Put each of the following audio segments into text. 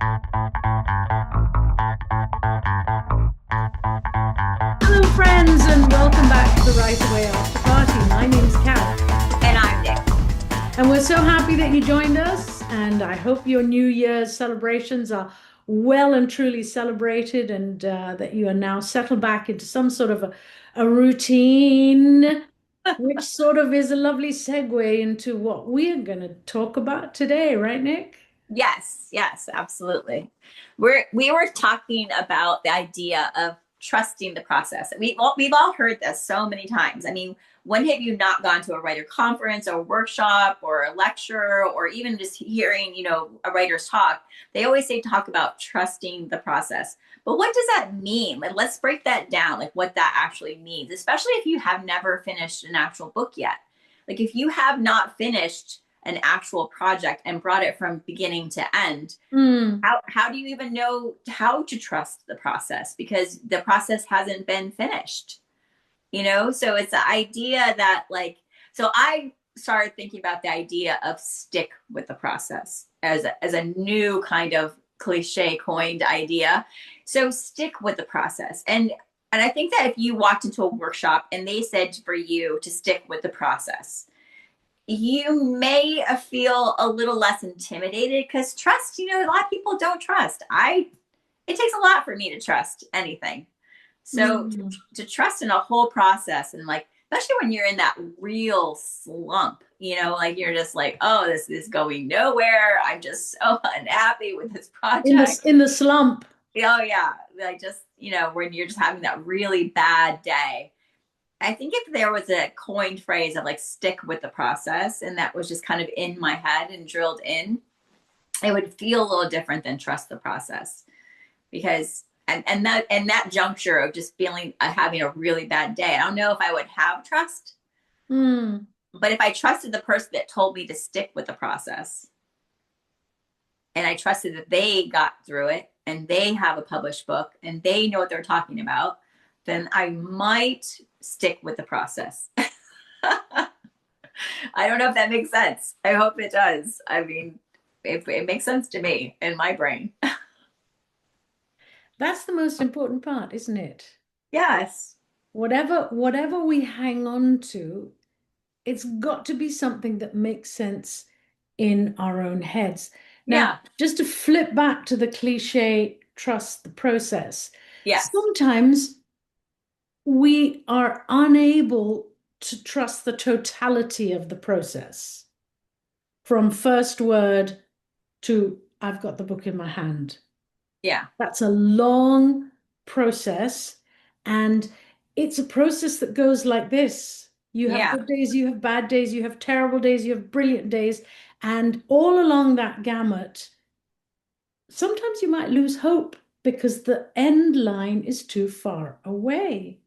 Hello, friends, and welcome back to the Right Away After Party. My name's Cath, And I'm Nick. and we're so happy that you joined us. And I hope your New Year's celebrations are well and truly celebrated, and that you are now settled back into some sort of a routine, which sort of is a lovely segue into what we're going to talk about today, right, Nick? Yes, yes, absolutely. We were talking about the idea of trusting the process. We've all heard this so many times. I mean, when have you not gone to a writer conference or workshop or a lecture or even just hearing, a writer's talk? They always say talk about trusting the process. But what does that mean? Like, let's break that down, like what that actually means, especially if you have never finished an actual book yet. Like if you have not finished an actual project and brought it from beginning to end, Mm. how do you even know how to trust the process, because the process hasn't been finished. So it's the idea that, like, so I started thinking about the idea of stick with the process as a new kind of cliche coined idea. So stick with the process. And I think that if you walked into a workshop and they said for you to stick with the process, you may feel a little less intimidated, because trust, a lot of people don't trust. It takes a lot for me to trust anything. So Mm. to trust in a whole process, and like, especially when you're in that real slump, like you're just like, oh, this is going nowhere. I'm just so unhappy with this In the project. in the slump. Oh yeah. Like just, when you're just having that really bad day. I think if there was a coined phrase of like stick with the process, and that was just kind of in my head and drilled in, it would feel a little different than trust the process. Because and that juncture of just feeling having a really bad day, I don't know if I would have trust, Mm. but if I trusted the person that told me to stick with the process, and I trusted that they got through it and they have a published book and they know what they're talking about, then I might stick with the process. I don't know if that makes sense. I hope it does. I mean, it makes sense to me in my brain. That's the most important part, isn't it? Yes. Whatever we hang on to, it's got to be something that makes sense in our own heads. Now, Yeah. just to flip back to the cliche, trust the process. Yes. Sometimes we are unable to trust the totality of the process from first word to I've got the book in my hand. Yeah. That's a long process, and it's a process that goes like this. You have Yeah. good days, you have bad days, you have terrible days, you have brilliant days, and all along that gamut, sometimes you might lose hope because the end line is too far away.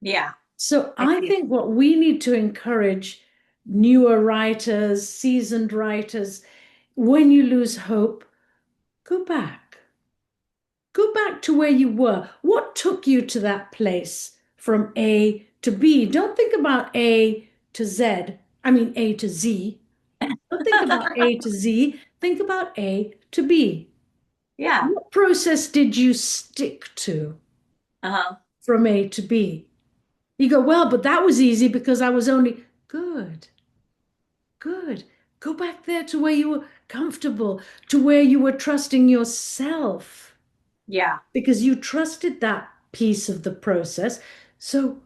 Yeah. So I I see. think what we need to encourage newer writers, seasoned writers, when you lose hope, go back. Go back to where you were. What took you to that place from A to B? Don't think about A to Z. I mean, A to Z. Don't think about A to Z. Think about A to B. Yeah. What process did you stick to Uh-huh. from A to B? You go, well, but that was easy because I was only good, good. Go back there to where you were comfortable, to where you were trusting yourself, Yeah. because you trusted that piece of the process. So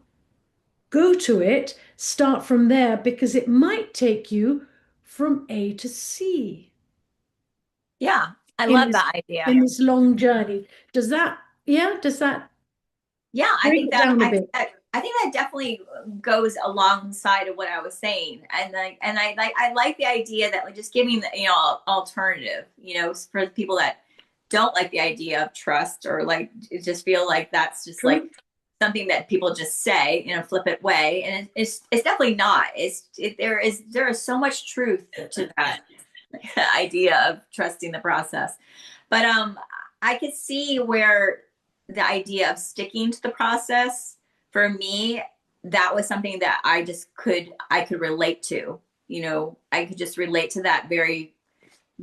go to it, start from there, because it might take you from A to C Yeah. I in love this that idea. in this long journey. Does that, yeah, does that Yeah, I break think it that down a I bit? I think that definitely goes alongside of what I was saying, and I like the idea that, like, just giving the alternative, for people that don't like the idea of trust, or like just feel like that's just like True. something that people just say in a flippant way, and it's definitely not. There is so much truth to that idea of trusting the process. But I could see where the idea of sticking to the process, for me, that was something that I could relate to. I could just relate to that very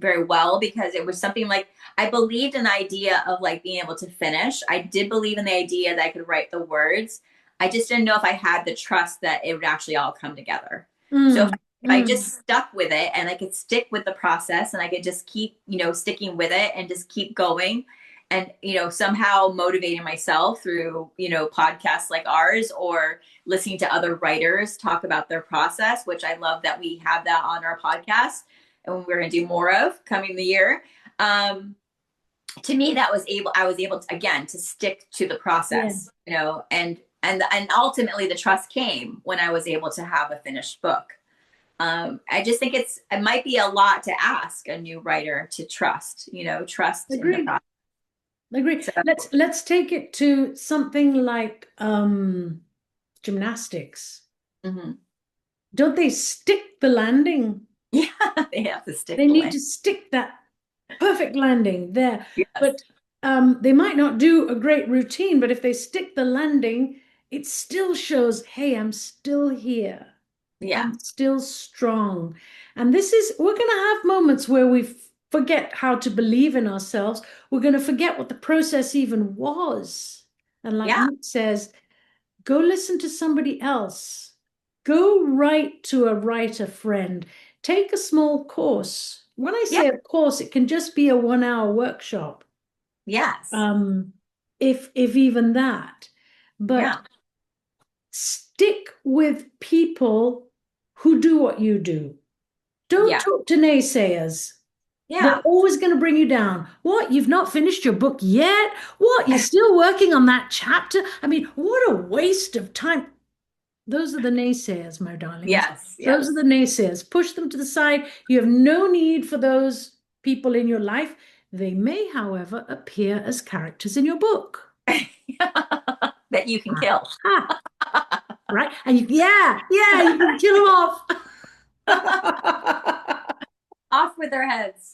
very well, because it was something like, I believed in the idea of like being able to finish. I did believe in the idea that I could write the words. I just didn't know if I had the trust that it would actually all come together. So Mm, if I mm. just stuck with it and I could stick with the process and I could just keep, sticking with it and just keep going, and, somehow motivating myself through, podcasts like ours, or listening to other writers talk about their process, which I love that we have that on our podcast and we're going to do more of coming the year. To me, I was able to, again, to stick to the Yeah, process, and ultimately the trust came when I was able to have a finished book. I just think it might be a lot to ask a new writer to trust in the agreed. process. Agree. So, Let's take it to something like gymnastics. mhm. Don't they stick the landing? Yeah, they have to stick They the need land. to stick that perfect landing there. Yes. But they might not do a great routine, but if they stick the landing, it still shows, hey, I'm still here. Yeah. I'm still strong. And we're going to have moments where we forget how to believe in ourselves. We're going to forget what the process even was. And like Yeah. Nick says, go listen to somebody else. Go write to a writer friend. Take a small course. When I Yeah. say a course, it can just be a 1 hour workshop, Yes. um, if even that. But Yeah. stick with people who do what you do. Don't Yeah. talk to naysayers. They're Yeah. always going to bring you down. What? You've not finished your book yet? What? You're still working on that chapter? I mean, what a waste of time. Those are the naysayers, my darlings. Yes. Those are Yes. the naysayers. Push them to the side. You have no need for those people in your life. They may, however, appear as characters in your book. That you can Ah, kill. ah, right? And yeah, you can kill them off. Off with their heads.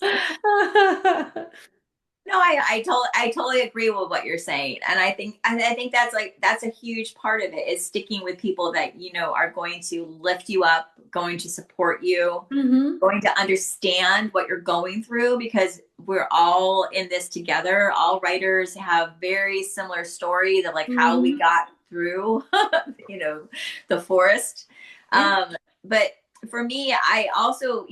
No, I totally agree with what you're saying. And I think that's a huge part of it, is sticking with people that, are going to lift you up, going to support you, Hmm. going to understand what you're going through, because we're all in this together. All writers have very similar stories of like how we Hmm. got through, the forest. Yeah. But for me, I also,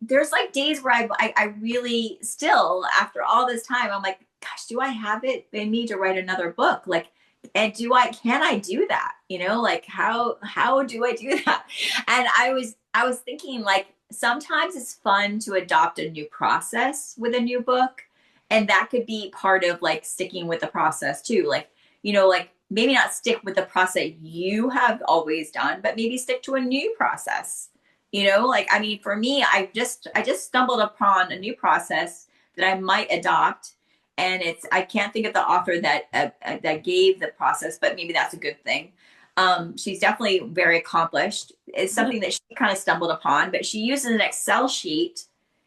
there's like days where I really still, after all this time, I'm like, gosh, do I have it in me to write another book? Like, and can I do that? Like how do I do that? And I was thinking, like, sometimes it's fun to adopt a new process with a new book. And that could be part of like sticking with the process too. Like, like maybe not stick with the process you have always done, but maybe stick to a new process. Like, I mean, for me, I just stumbled upon a new process that I might adopt. And I can't think of the author that gave the process, but maybe that's a good thing. She's definitely very accomplished. It's Yeah. something that she kind of stumbled upon, but she uses an Excel sheet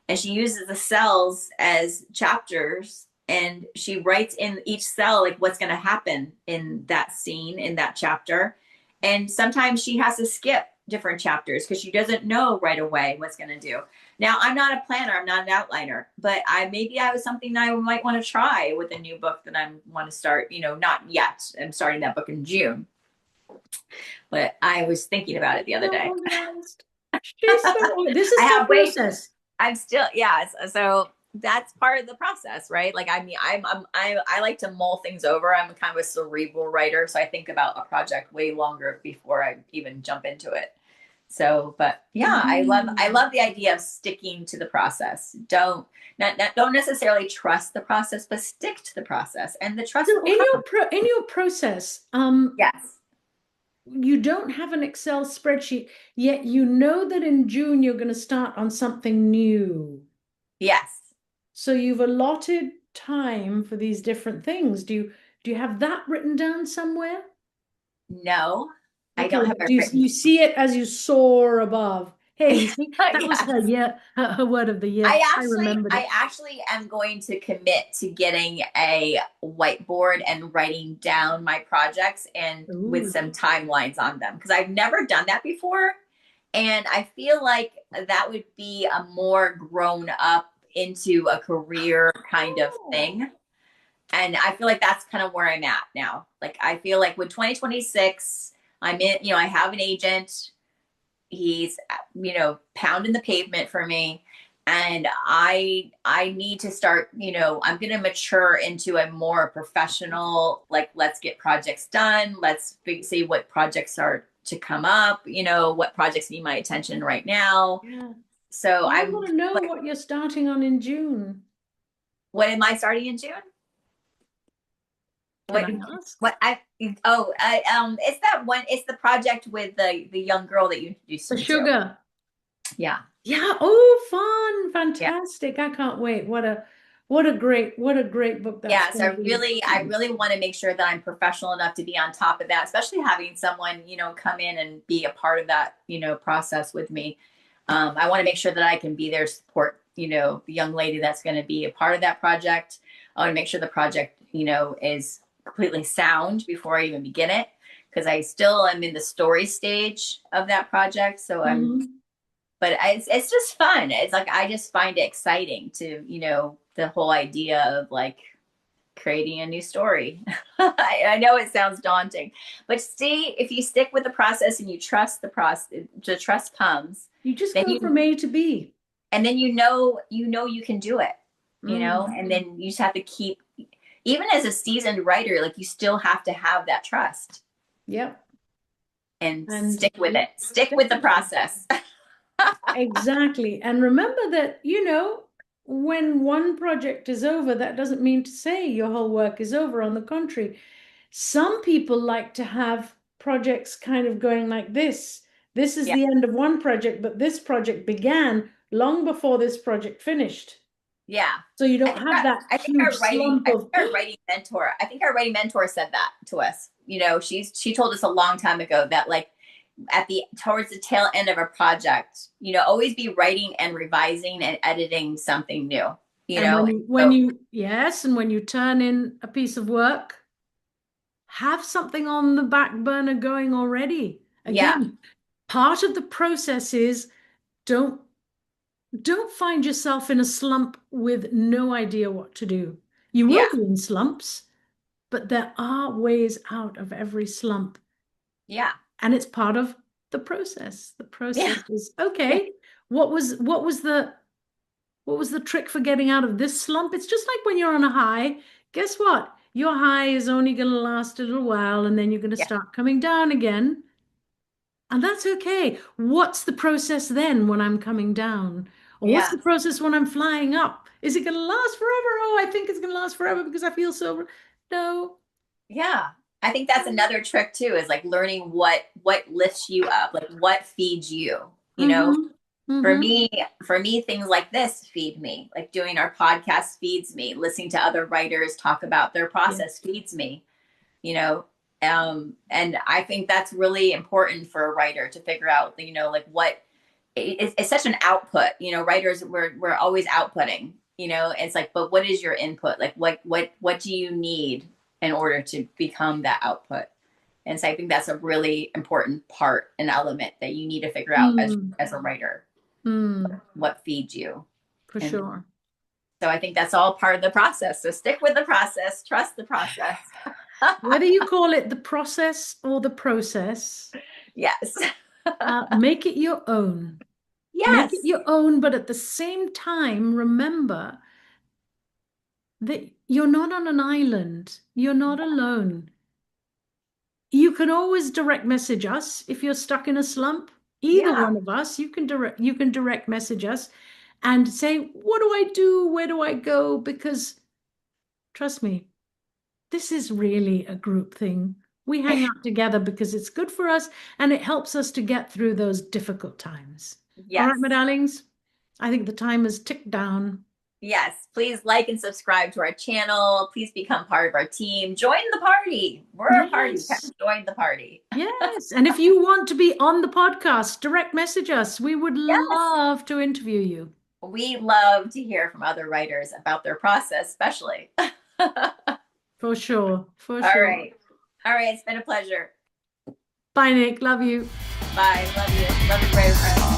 and she uses the cells as chapters, and she writes in each cell like what's going to happen in that scene, in that chapter. And sometimes she has to skip different chapters because she doesn't know right away what's going to do. Now, I'm not a planner, I'm not an outliner, but I was something I might want to try with a new book that I want to start, not yet. I'm starting that book in June, but I was thinking about it the other So day. organized. She's so, this I is her have way process. I'm still, yeah. So that's part of the process, right? Like, I mean, I like to mull things over. I'm kind of a cerebral writer, so I think about a project way longer before I even jump into it. So, but yeah, I Mm. love the idea of sticking to the process. Don't necessarily trust the process, but stick to the process, and the trust So will come. in your process, Yes, you don't have an Excel spreadsheet, yet you know that in June you're going to start on something new. yes. So you've allotted time for these different things. Do you have that written down somewhere? No, I Okay, don't have but it you written. see it as you soar above? Hey, you see, that was her Yes. her word of the year. I remembered I it. actually am going to commit to getting a whiteboard and writing down my projects and with Ooh. some timelines on them, because I've never done that before. And I feel like that would be a more grown up into a career kind of thing. And I feel like that's kind of where I'm at now. Like, I feel like with 2026, I'm in, I have an agent. He's, pounding the pavement for me. And I need to start, I'm going to mature into a more professional, like, let's get projects done. Let's see what projects are to come up, what projects need my attention right now. Yeah. So I I'm want to know like, what you're starting on in June. what am I starting in June? Can I ask? It's that one, it's the project with the young girl that you introduced The me to. sugar. Yeah. Yeah. Oh, fun. Yeah. Fantastic. I can't wait. What a great book that's Yeah. So going to be. I really want to make sure that I'm professional enough to be on top of that, especially having someone, come in and be a part of that, process with me. I want to make sure that I can be there to support, the young lady that's going to be a part of that project. I want to make sure the project, is completely sound before I even begin it, because I still am in the story stage of that project. So but it's just fun. It's like, I just find it exciting to, the whole idea of like creating a new story. I know it sounds daunting, but see, if you stick with the process and you trust the process, the trust comes. You just go from A to B. And then you can do it, and then you just have to keep, even as a seasoned writer, like, you still have to have that trust. Yep. And stick with it. Stick with the process. Exactly. And remember that, when one project is over, that doesn't mean to say your whole work is over. On the contrary, some people like to have projects kind of going like this. This is the end of one project, but this project began long before this project finished. Yeah. So you don't have that huge slump of. I think our writing mentor said that to us. She told us a long time ago that, like, towards the tail end of a project, always be writing and revising and editing something new. And when you turn in a piece of work, have something on the back burner going already. Again, part of the process is don't find yourself in a slump with no idea what to do. You will be in slumps, but there are ways out of every slump. Yeah. And it's part of the process. The process is, okay, what was the trick for getting out of this slump? It's just like when you're on a high. Guess what? Your high is only going to last a little while, and then you're going to start coming down again. And that's okay. What's the process then when I'm coming down? Or what's the process when I'm flying up? Is it going to last forever? Oh, I think it's going to last forever because I feel so. No. Yeah. I think that's another trick too, is like learning what lifts you up, like what feeds you, For me, things like this feed me. Like doing our podcast feeds me. Listening to other writers talk about their process feeds me, and I think that's really important for a writer to figure out, like what it's such an output, writers, we're always outputting, it's like, but what is your input? Like what do you need in order to become that output? And so I think that's a really important part, an element that you need to figure out as a writer. What feeds you. For sure. So I think that's all part of the process. So stick with the process, trust the process. Whether you call it the process or the process. Yes. Make it your own. Yes. Make it your own, but at the same time, remember that you're not on an island. You're not alone. You can always direct message us if you're stuck in a slump. Either one of us, you can direct message us and say, what do I do? Where do I go? Because trust me, this is really a group thing. We hang out together because it's good for us and it helps us to get through those difficult times. Yes. All right, my darlings, I think the time has ticked down. Yes, please like and subscribe to our channel. Please become part of our team. Join the party. We're a party. Join the party. Yes. And if you want to be on the podcast, direct message us. We would love to interview you. We love to hear from other writers about their process, especially. For sure. For All sure. right. All right. It's been a pleasure. Bye, Nick. Love you. Bye. Love you. Love you, brave friends.